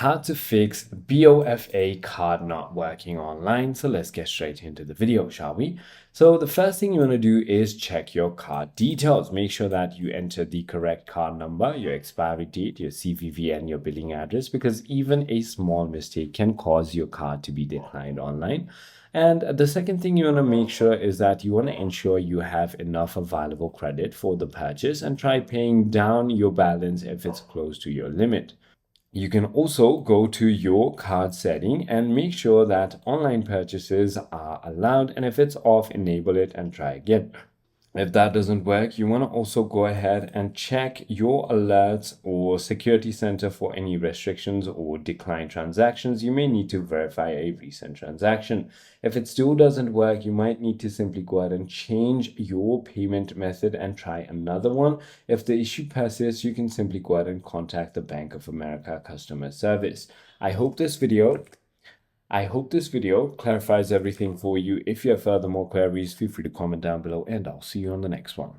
how to fix BOFA card not working online. So let's get straight into the video, shall we? So the first thing you want to do is check your card details. Make sure that you enter the correct card number, your expiry date, your CVV, and your billing address, because even a small mistake can cause your card to be declined online. And the second thing you want to make sure is that you want to ensure you have enough available credit for the purchase and try paying down your balance if it's close to your limit. You can also go to your card setting and make sure that online purchases are allowed, and if it's off, enable it and try again. If that doesn't work, you want to also go ahead and check your alerts or security center for any restrictions or declined transactions. You may need to verify a recent transaction. If it still doesn't work, you might need to simply go ahead and change your payment method and try another one. If the issue persists, you can simply go ahead and contact the Bank of America customer service. I hope this video clarifies everything for you. If you have further more queries, feel free to comment down below, and I'll see you on the next one.